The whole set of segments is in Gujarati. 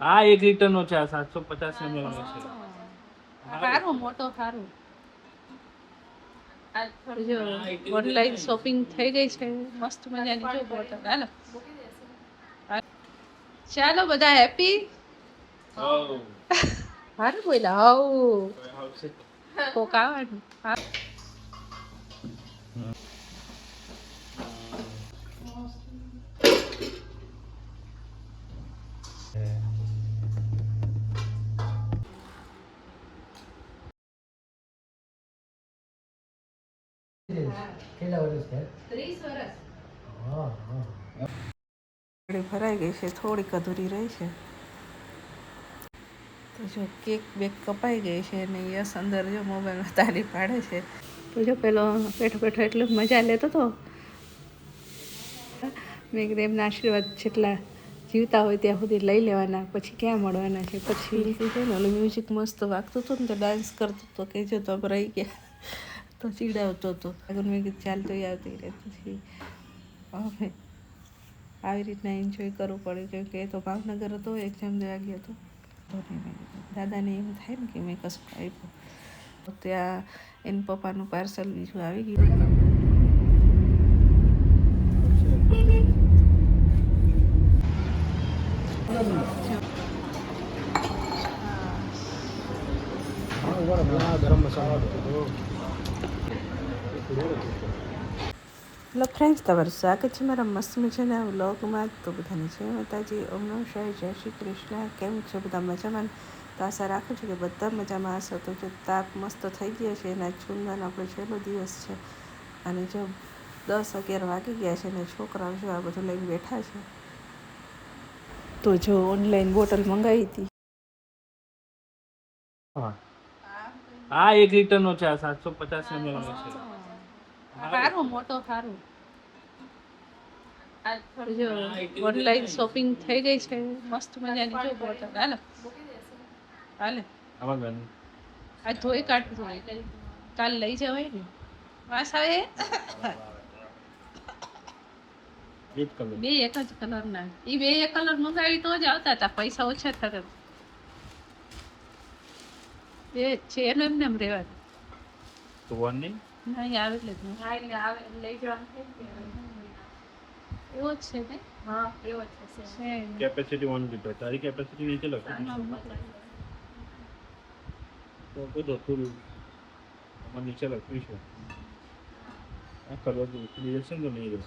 આ 1 લીટરનો છે, આ 750 ml નો છે. સારું મોટો સારું. જો ઓનલાઈન શોપિંગ થઈ ગઈ છે મસ્ત મજાની. જો બોટલ હાલો ચાલો બધા હેપી. સારું બોલ્યા હાઉ કોક આવવાનું. કેટલા વર્ષ છે? 30 વર્ષ. હા ભરાઈ ગઈ છે, થોડીક અધૂરી રહી છે. તો જો કેક બેક કપાઈ ગઈ છે અને યસ અંદર જો મોબાઈલમાં તારી પાડે છે. તો જો પેલો બેઠો બેઠો એટલું મજા લેતો હતો. મેં કીધું એમના આશીર્વાદ જેટલા જીવતા હોય ત્યાં સુધી લઈ લેવાના, પછી ક્યાં મળવાના છે. પછી છે ને ઓલું મ્યુઝિક મસ્ત વાગતું હતું ને તો ડાન્સ કરતો હતો કે જો તો રહી ગયા તો ચીડાવતો હતો. આગળ મેં કીધું ચાલતું આવતી રહે. પછી હવે આવી રીતના એન્જોય કરવું પડે, કેમ કે એ તો ભાવનગર હતો, એક્ઝામ દેવા ગયો હતો. દાદાને એમ થાય ને કે મેં કશું આપ્યું. તો ત્યાં એના પપ્પાનું પાર્સલ બીજું આવી ગયું. ગરમ મસાલો. હેલો ફ્રેન્ડ્સ, તમારું સ્વાગત છે મારા મસ્ત મજાના વ્લોગમાં. તો બધાને જય માતાજી, ઓમ નમઃ શિવાય, જય શ્રી કૃષ્ણ. કેમ છો બધા મજામાં? તો આશા રાખું છું કે બધા મજામાં હશો. તો જો તાપ મસ્ત થઈ ગયો છે, એના ચૂંદવાનો આપણો છેલ્લો દિવસ છે અને જો 10-11 વાગી ગયા છે અને છોકરાઓ જો આ બધું લઈને બેઠા છે. તો જો ઓનલાઈન બોટલ મંગાવી હતી. આ 1 લીટરનો છે, આ 750 ml નો છે. સારું મોટો સારું. જો ઓનલાઈન શોપિંગ થઈ ગઈ છે મસ્ત મજાની. જો બોટલ હાલો હાલે આમાં ગન આ ધોઈ કાઢવું કાલ લઈ જવાય ને. વાસ આવે એક કલર. બે એક જ કલર ના. એ બે એક કલર મંગાવી તો જ આવતા હતા, પૈસા ઓછા થતા. બે છે એનો એમને એમ રહેવાનું. તો વન નહીં નહીં આવે એટલે જ નહીં આવે લઈ જવાનું. એવો જ છે ને? હા એવો જ છે. Capacity 1 litre. તારી કેપેસિટી નીચે લખી તો બધું થોડું આમાં નીચે લખ્યું છે. આ કલર ઉતરી જશે ને તો નહીં રહે.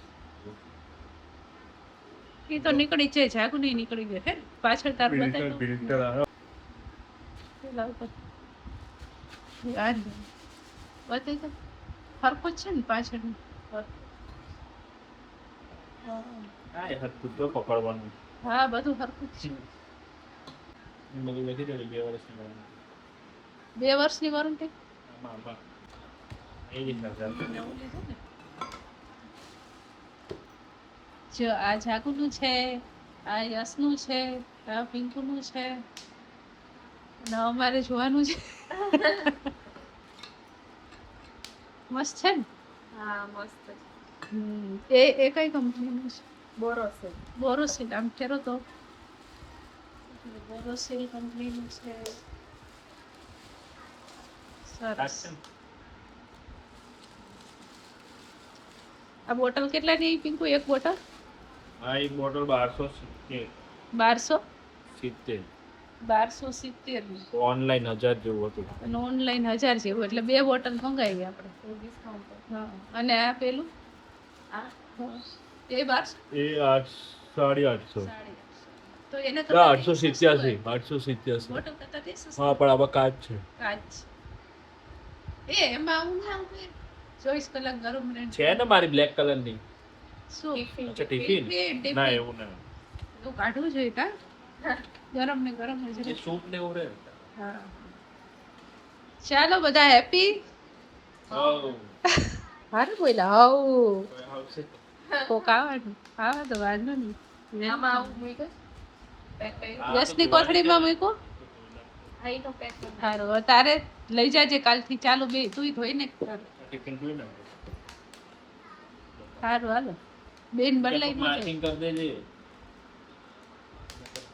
એ તો નીકળી જાય, જાગું નહીં નીકળી ગયો હે પાછળ તાર બતાવી ફિલ્ટર આવ્યો. બતાવી તો ફરકો જ છે ને પાછળ. હા એ હતું તો પકડવાનું. હા બધું ફરકું જ છે. બધું લખી દે 2 વર્ષની વારંટી. 2 વર્ષની વોરંટી. આમાં એ રીતના ચાલશે. જો આ જાગુનું છે, આ યશનું છે, આ પિંકુનું છે અને અમારે જોવાનું છે. મસ્ત છે ને? હા મસ્ત છે. એ કઈ કંપનીનું છે? બોરોસિલ. બોરોસિલ. આમ ફેરો તો બોરોસિલ કંપનીનું છે. સરસ. આ બોટલ કેટલાની પિંકુ? એક બોટલ આ એક બોટલ 1270. 1270. 1270 ઓનલાઈન 1000 જેવું હતું. અને ઓનલાઈન 1000 જેવું, એટલે 2 બોટલ મંગાવી આપણે. ડિસ્કાઉન્ટ. હા. અને આ પેલું આ એ 1200. એ 800 તો એને 887. બોટલ કરતા તે સસ્તું. હા પણ આમાં કાચ છે. કાચ એ એમાં આવું ના આવે. 24 કલાક ગરમ રહે છે ને મારી બ્લેક કલરની. શું અચ્છા ટિફિન. ના એવું ના. એવું કાઢવું જોઈએ કા ગરમ ને ગરમ જ એ રહે. સૂપ ને એવું રહે. હા ચાલો બધા હેપી. હારું બોલ્યા હાઉ કોક આવવાનું. આવે તો વાંધો નહીં. આમાં આવું મૂક્યું પેક કર્યું. યશની કોથળીમાં મૂકો. હા ઈ તો પેક કરી સારું હવે તારે લઈ જાજે કાલથી. ચાલો બે તું ધોઈને ટિફિન જોઈ ને. સારું હાલો બેન બદલાઈ ન જાય. માર્કિંગ કરી દેજે.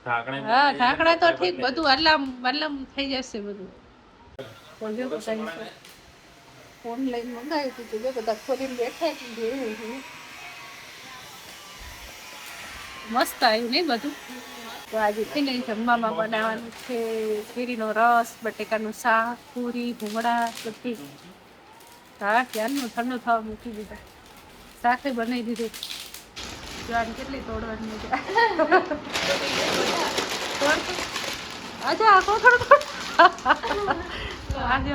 હા ઢાંકણા તો ઠીક બધું આટલામ થઈ જશે બધું. પણ જો બધા ઓનલાઈન મંગાવ્યું હતું તો જો બધા ખોલીને બેઠા છે જોયું છે. મસ્ત આવ્યું નહીં બધું. તો આજે તેને જમવામાં બનાવવાનું છે કેરીનો રસ, બટેકાનું શાક, પૂરી, ભૂંગળા બધું. હા ક્યારનું ઠંડુ થવા મૂકી દીધા. શાકે બનાવી દીધું. જો આને કેટલી તોડવાની છે. આજે આખો થોડું આજે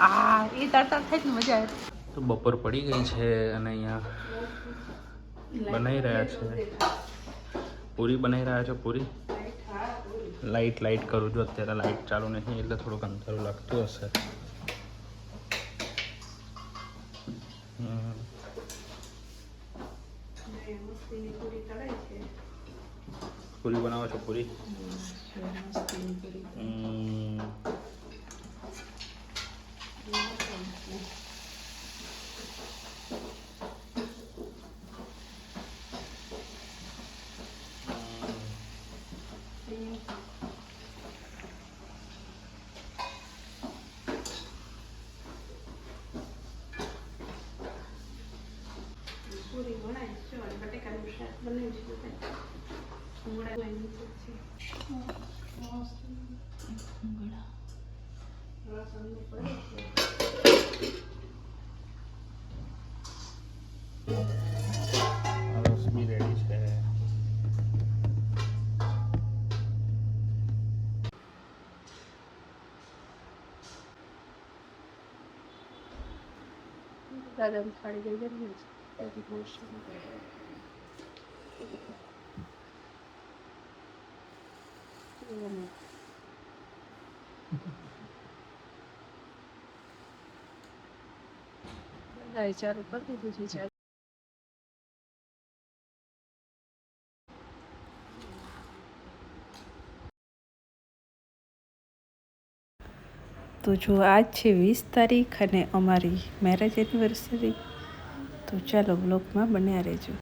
આ એ તડતડ થઈ જ મજા આવે. તો બપોર પડી ગઈ છે અને અહીંયા બનાવી રહ્યા છે પૂરી બનાવી રહ્યા છે પૂરી. લાઈટ કરું છું અત્યારે, લાઈટ ચાલુ નહીં એટલે થોડુંક અંધારું લાગતું હશે. પૂરી બનાવો છો પૂરી? પૂરી બનાવીશ જો અને બટેકાનું શાક બનાવીશ બધા ભૂંગળા લઈને છે ભૂંગળા રસ અંદર પડે છે. રસ બી રેડી છે. દાદા થાળી ગઈ ગઈ ચાલુ કરી દીધું છે. તો જો આજ છે 20 તારીખ અને અમારી મેરેજ એનિવર્સરી. તો ચાલો બ્લોગમાં બન્યા રહેજો.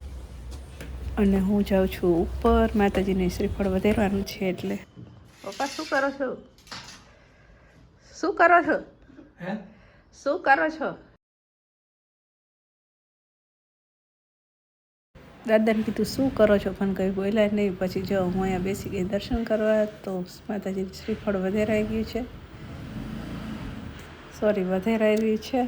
અને હું જાઉં છું ઉપર, માતાજીને શ્રીફળ વધારવાનું છે એટલે. પપ્પા શું કરો છો? શું કરો છો? શું કરો છો? દાદાને કીધું શું કરો છો પણ કંઈ બોલ્યા નહીં. પછી જો હું અહીંયા બેસી ગઈ દર્શન કરવા. તો માતાજીને શ્રીફળ વધારાઈ ગયું છે, સોરી વધારાઈ રહ્યું છે.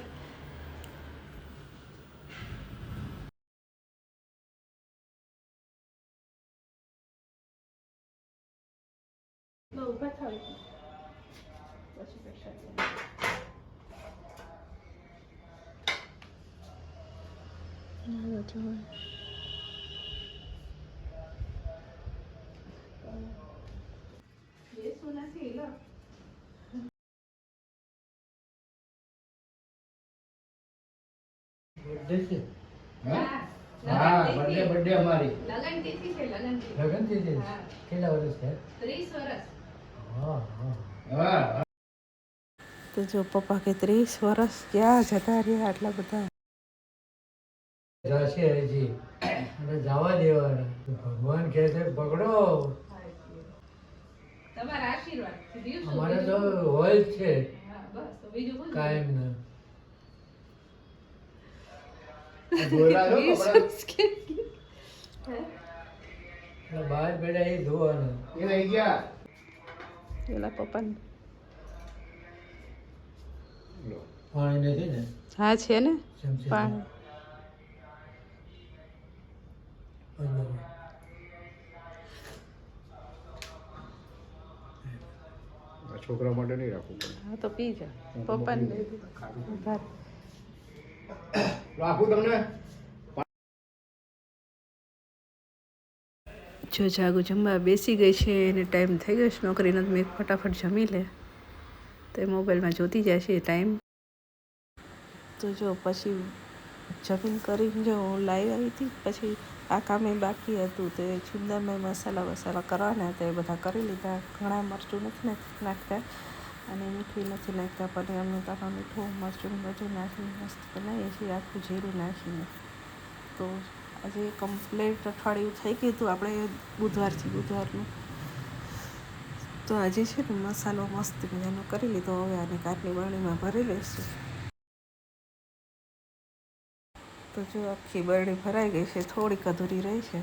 બર્થડે છે? હા બર્થડે અમારી લગન તિથિ છે. લગન તિથિ કેટલા વર્ષ છે? 30 વર્ષ. હા. તો જો પપ્પા કે 30 વર્ષ ક્યાં જતા રહ્યા આટલા બધા. જશે હજી અને જવા દેવાના. ભગવાન કહે છે પકડો. તમારા આશીર્વાદ અમારે તો હોય જ છે બસ. તો બીજું શું કાયમ ના. બહાર બેઠા એ ધોવાના એ રહી ગયા. પેલા પપ્પાને પાણી નથી ને? હા છે ને ચમચી પાણી. છોકરા માટે નહીં રાખવું પડે. હા તો પી જા. પપ્પાને દઈ દે. રાખું તમને? જો જાગુ જમવા બેસી ગઈ છે એને ટાઈમ થઈ ગયો છે નોકરીનો. મેં ફટાફટ જમી લે તો એ મોબાઈલમાં જોતી જાય છે ટાઈમ. તો જો પછી જમીન કરીને જો હું લાઈવ આવી હતી. પછી આ કામે બાકી હતું તો એ છુંદામાં મસાલા કરવાના હતા એ બધા કરી લીધા. ઘણા મરચું નથી નાખતા અને મીઠું નથી નાખતા, પણ અમે તારા મીઠું મરચું બધું નાખીને મસ્ત બનાવીએ છીએ આખું જીરું નાખીને. તો આજે કમ્પ્લીટ અઠવાડિયું થઈ ગયું હતું આપણે બુધવારનું. તો આજે છે ને મસાલો મસ્ત મજાનો કરી લીધો. હવે આને કાચની બરણીમાં ભરી લઈશું. તો જો આખી બરણી ભરાઈ ગઈ છે, થોડીક અધૂરી રહી છે.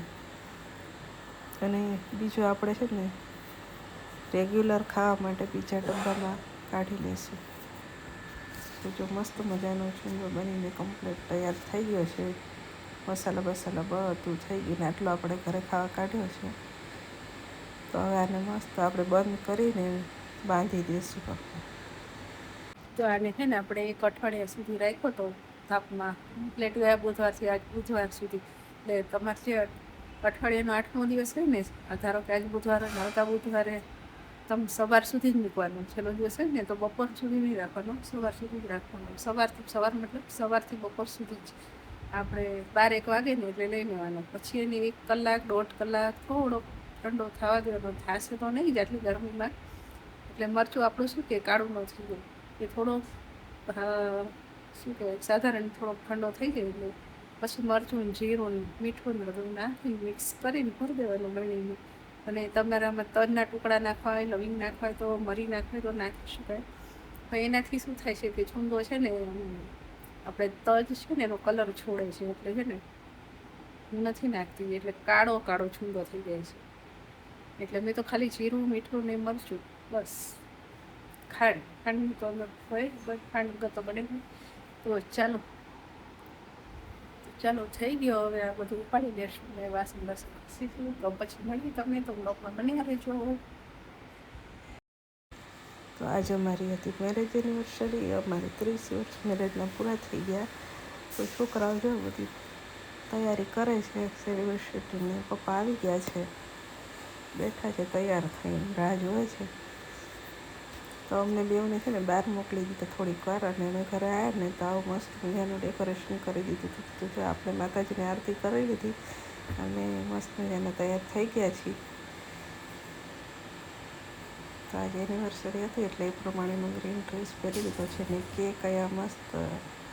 અને બીજું આપણે છે ને રેગ્યુલર ખાવા માટે બીજા ડબ્બામાં કાઢી લઈશું. તો જો મસ્ત મજાનો ચૂંદો બનીને કમ્પ્લીટ તૈયાર થઈ ગયો છે. મસાલા બધું થઈ ગયું ને આટલો આપણે ઘરે ખાવા કાઢ્યો છે. તો હવે આને મસ્ત આપણે બંધ કરીને બાંધી દઈશું. તો આને છે ને આપણે 1 અઠવાડિયા સુધી રાખ્યો તો તાપમાં કમ્પ્લીટ ગયા બુધવારથી આજ બુધવાર સુધી. એટલે તમારે જે અઠવાડિયાનો 8મો દિવસ હોય ને, ધારો કે આજ બુધવારે આવતા બુધવારે તમે સવાર સુધી જ મૂકવાનું. છેલ્લો દિવસ હોય ને તો બપોર સુધી નહીં રાખવાનો, સવાર સુધી જ રાખવાનું. સવારથી બપોર સુધી જ આપણે 12-1 વાગે ને એટલે લઈ લેવાનો. પછી એને 1 કલાક 1.5 કલાક થોડો ઠંડો થવા દેવાનો. થશે તો નહીં જ આટલી ગરમીમાં. એટલે મરચું આપણું શું કે કાળું ન થઈ જાય, એ થોડો શું કહેવાય સાધારણ થોડોક ઠંડો થઈ જાય એટલે પછી મરચું, જીરું, મીઠું ને બધું નાખી મિક્સ કરીને ભરી દેવાનું બરણીમાં. અને તમારામાં તજના ટુકડા નાખવા હોય, લવિંગ નાખવા હોય તો મરી નાખવા હોય તો નાખી શકાય. પણ એનાથી શું થાય છે કે ચૂંદો છે ને આપણે તજ છે ને એનો કલર છોડે છે. એટલે છે ને હું નથી નાખતી, એટલે કાળો ચૂંદો થઈ જાય છે. એટલે મેં તો ખાલી જીરું, મીઠું ને મરચું, બસ. ખાંડ તો હોય, બસ ખાંડ વગર તો બને નહીં. તો ચાલો થઈ ગયો. હવે આ બધું ઉપાડી દેશું ને વાસણ શીખવું. તો પછી મળી તમને તો બ્લોગમાં બની રહેજો. તો આજે અમારી હતી મેરેજ એનિવર્સરી. અમારે 30 વર્ષ મેરેજના પૂરા થઈ ગયા. તો છોકરાઓ જો બધી તૈયારી કરે છે સેલિબ્રેશનની. પપ્પા આવી ગયા છે, બેઠા છે તૈયાર થઈને, રાહ જોવે છે. તો અમને બેઉને છે ને બહાર મોકલી દીધા થોડીક વાર. અને અમે ઘરે આવ્યા ને તો આવું મસ્ત મજાનું ડેકોરેશન કરી દીધું હતું. તો જો આપણે માતાજીની આરતી કરી લીધી અને મસ્ત મજાના તૈયાર થઈ ગયા છીએ. તો આજે એનિવર્સરી હતી એટલે એ પ્રમાણેનો ગ્રીન ડ્રેસ પહેરી લીધો છે. ને કેક અહીંયા મસ્ત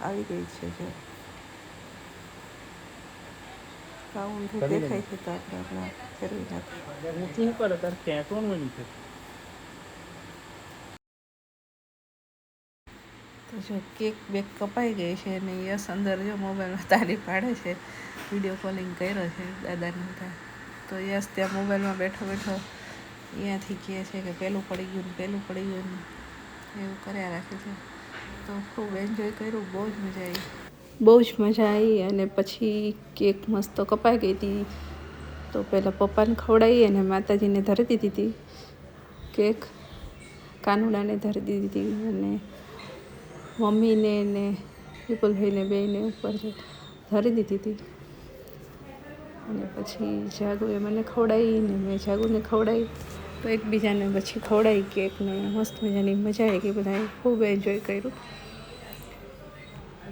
આવી ગઈ છે. જો ઊંધું દેખાય છે તો આપણે હમણાં ફેરવી નાખીએ. તો જો કેક બેક કપાઈ ગઈ છે અને યસ અંદર જો મોબાઈલમાં તાળી પાડે છે. વિડીયો કોલિંગ કર્યો છે દાદાને ત્યાં. તો યસ ત્યાં મોબાઈલમાં બેઠો અહીંયાથી કહે છે કે પેલું પડી ગયું એવું કર્યા રાખે છે. તો ખૂબ એન્જોય કર્યું, બહુ જ મજા આવી. અને પછી કેક મસ્ત કપાઈ ગઈ હતી. તો પહેલાં પપ્પાને ખવડાવી અને માતાજીને ધરી દીધી હતી કેક. કાનુડાને ધરી દીધી હતી અને મમ્મીને ને વિપુલભાઈને બેયને ઉપર ધરી દીધી હતી. અને પછી જાગુએ મને ખવડાવી ને મેં જાગુને ખવડાવી. તો એકબીજાને પછી ખવડાવી કેકને. મસ્ત મજાની મજા આવી ગઈ. બધાએ ખૂબ એન્જોય કર્યું.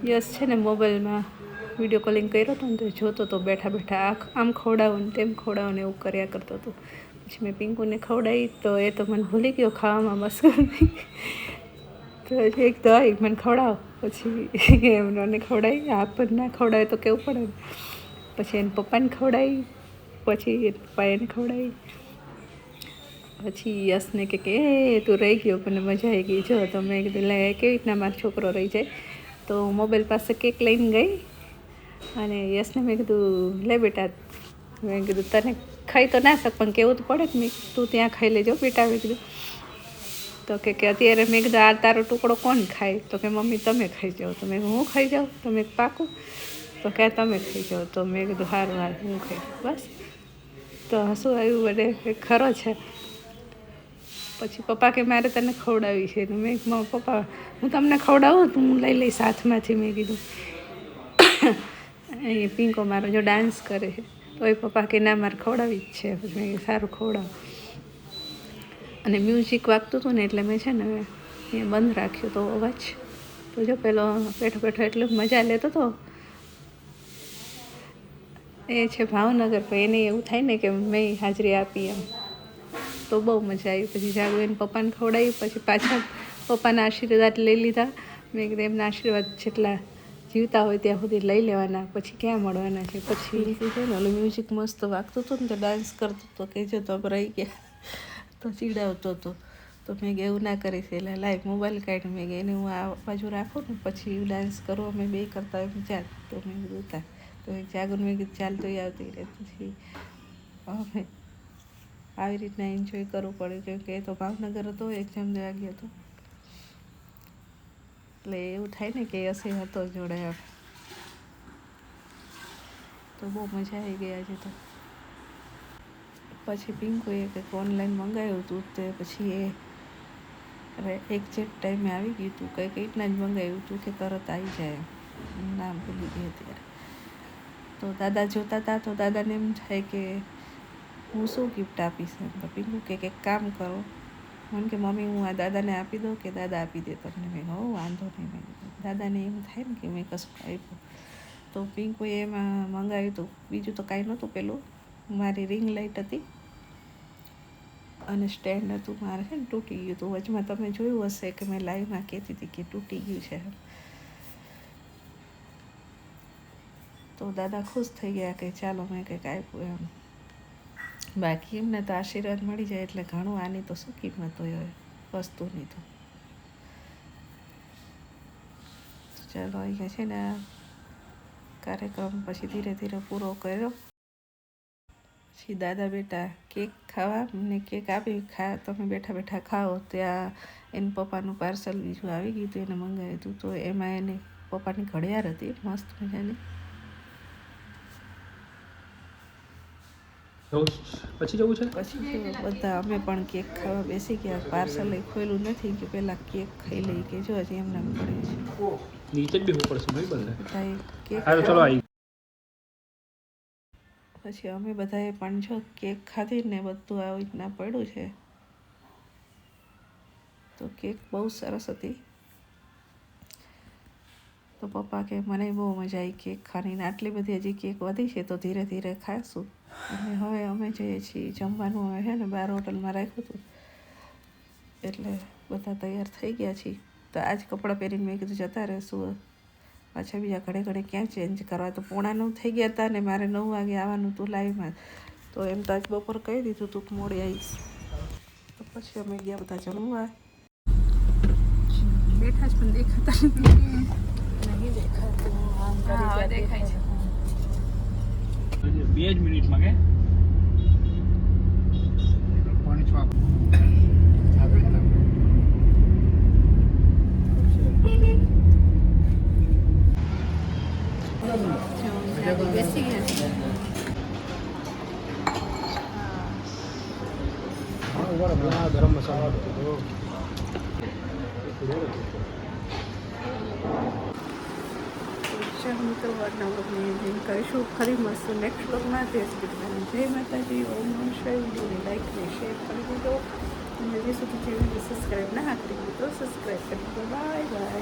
યસ છે ને મોબાઈલમાં વિડીયો કોલિંગ કર્યો હતો ને તો જોતો તો બેઠા આમ ખવડાવો ને તેમ ખવડાવો ને એવું કર્યા કરતો હતો. પછી મેં પિંકુને ખવડાવી તો એ તો મને ભૂલી ગયો ખાવામાં મસ્કર. તો એક તો આવી મને ખવડાવો, પછી એમને ખવડાવી. આપણને ના ખવડાવે તો કેવું પડે ને. પછી એને પપ્પાને ખવડાવી, પછી એ પપ્પાએ એને ખવડાવી. પછી યશને કે તું રહી ગયો પણ મજા આવી ગઈ. જો તો મેં કીધું લે કેવી રીતના મારો છોકરો રહી જાય. તો મોબાઈલ પાસે કેક લઈને ગઈ અને યશને મેં કીધું લે બેટા, મેં કીધું તને ખાઈ તો ના શક પણ કેવું તો પડે જ. મેં તું ત્યાં ખાઈ લેજો બેટા. મેં કીધું તો કે અત્યારે મેં કીધું આ તારો ટુકડો કોણ ખાય? તો કે મમ્મી તમે ખાઈ જાઓ. તો મેં હું ખાઈ જાઉં? તો મેં પાકું? તો કે તમે ખાઈ જાઓ. તો મેં કીધું સારું હું ખાઈ બસ. તો હસું આવ્યું બધે ખરો છે. પછી પપ્પા કે મારે તને ખવડાવી છે. તો મેં પપ્પા હું તમને ખવડાવું તો હું લઈ લઈશ હાથમાંથી. મેં કીધું એ પિંકો મારો જો ડાન્સ કરે છે તો એ પપ્પા કે ના મારે ખવડાવી જ છે. પછી મેં સારું ખવડાવ. અને મ્યુઝિક વાગતું હતું ને એટલે મેં છે ને અહીંયા બંધ રાખ્યો તો અવાજ. તો જો પેલો બેઠો એટલું મજા લેતો હતો. એ છે ભાવનગર, પણ એને એવું થાય ને કે મેં હાજરી આપી એમ. તો બહુ મજા આવી. પછી જાગુ એને પપ્પાને ખવડાવી. પછી પાછા પપ્પાના આશીર્વાદ લઈ લીધા. મેં કીધું એમના આશીર્વાદ જેટલા જીવતા હોય ત્યાં સુધી લઈ લેવાના, પછી ક્યાં મળવાના છે. પછી છે ને ઓલું મ્યુઝિક મસ્ત વાગતું હતું ને તો ડાન્સ કરતો હતો, કહેજો તો રહી ગયા તો ચીડાવતો હતો. તો મેં કે એવું ના કરીશ, એટલે લાઈવ મોબાઈલ કાઢી મેં કે એને હું આ બાજુ રાખું ને પછી ડાન્સ કરો, અમે બે કરતા હોય ચાલ. તો મેં કીધું તા તો જાગુન મેં કીધું ચાલ તો આવતી રહે. પછી અમે આવી રીતના એન્જોય કરવું પડે, કેમ કે એ તો ભાવનગર હતો, એક્ઝામ દેવા ગયો હતો, એટલે એવું થાય ને કે હશે હતો જોડે એમ. તો બહુ મજા આવી ગઈ આજે તો. પછી પિંકુએ કંઈક ઓનલાઈન મંગાવ્યું હતું, તે પછી એ એક્ઝેક્ટ ટાઈમે આવી ગયું હતું, કંઈક રીતના જ મંગાવ્યું હતું કે તરત આવી જાય, નામ ભૂલી ગઈ અત્યારે. તો દાદા જોતા હતા તો દાદાને એમ થાય કે હું શું ગિફ્ટ આપીશ એમ. તો પિંકુ કે એક કામ કરો, મને કે મમ્મી હું આ દાદાને આપી દઉં કે દાદા આપી દે તમને. મેં હો વાંધો નહીં. મેં દાદાને એમ થાય ને કે મેં કશું આપ્યું. તો પિંકુએ એમાં મંગાવ્યું હતું, બીજું તો કાંઈ નહોતું, પેલું મારી રિંગ લાઇટ હતી અને સ્ટેન્ડ હતું મારે છે ને તૂટી ગયું હતું. વચમાં તમે જોયું હશે કે મેં લાઈવમાં કહેતી હતી કે તૂટી ગયું છે. તો દાદા ખુશ થઈ ગયા કે ચાલો મેં કંઈક આપ્યું એમ. બાકી એમને તો આશીર્વાદ મળી જાય એટલે ઘણું. આની તો શું કિંમત હોય વસ્તુની તો. ચાલો અહીંયા છે ને કાર્યક્રમ પછી ધીરે ધીરે પૂરો કર્યો. પછી દાદા બેટા કેક ખાવા, મને કેક આપી, તમે બેઠા બેઠા ખાઓ. ત્યાં એને પપ્પાનું પાર્સલ બીજું આવી ગયું હતું, એને મંગાવ્યું હતું. તો એમાં એને પપ્પાની ઘડિયાળ હતી મસ્ત મજાની. પછી જવું છે. પછી બધા અમે પણ કેક ખાવા બેસી ગયા. પાર્સલ એ ખોલ્યું નથી કે પહેલાં કેક ખાઈ લઈ, કે જો હજી એમને પડે છે નીચે જ બેસવું પડશે ભાઈ બંને. બધાએ કેક હાલો ચલો આવી. પછી અમે બધાએ પણ જો કેક ખાધી ને બધું આવી રીતના પડ્યું છે. તો કેક બહુ સરસ હતી. તો પપ્પા કે મને બહુ મજા આવી કેક ખાઈને. આટલી બધી હજી કેક વધી છે તો ધીરે ધીરે ખાઈશું. અને હવે અમે જઈએ છીએ જમવાનું. અમે છે ને 12 હોટલમાં રાખ્યું હતું, એટલે બધા તૈયાર થઈ ગયા છીએ. તો આ જ કપડાં પહેરીને મેં કીધું જતા રહેશું. પાછા બીજા ઘડે ઘડે ક્યાં ચેન્જ કરવા. તો 8:45 થઈ ગયા હતા ને મારે 9 વાગે આવવાનું હતું લાઈવમાં. તો એમ તો આજ બપોર કહી દીધું તું કે મોડી આવીશ. તો પછી અમે ગયા બધા જમવા. બેઠા જ પણ દેખાતા નહીં દેખાતું. હા દેખાય છે. 2 જ મિનિટમાં કે પાણી છાપ બેસી ગયા છે. ગરમ મસાલો મિત્રો આજના વ્લોગને એન્ડ કરીશું. ફરી મળશું નેક્સ્ટ વ્લોગમાં. જય માતાજી. ઓમ નમઃ શિવાય. વિડીયોને લાઈક અને શેર કરી દીધો. અને હજી સુધી ચેનલને સબસ્ક્રાઈબ ના કરી દીધો, સબસ્ક્રાઈબ કરી દીધો. Bye bye.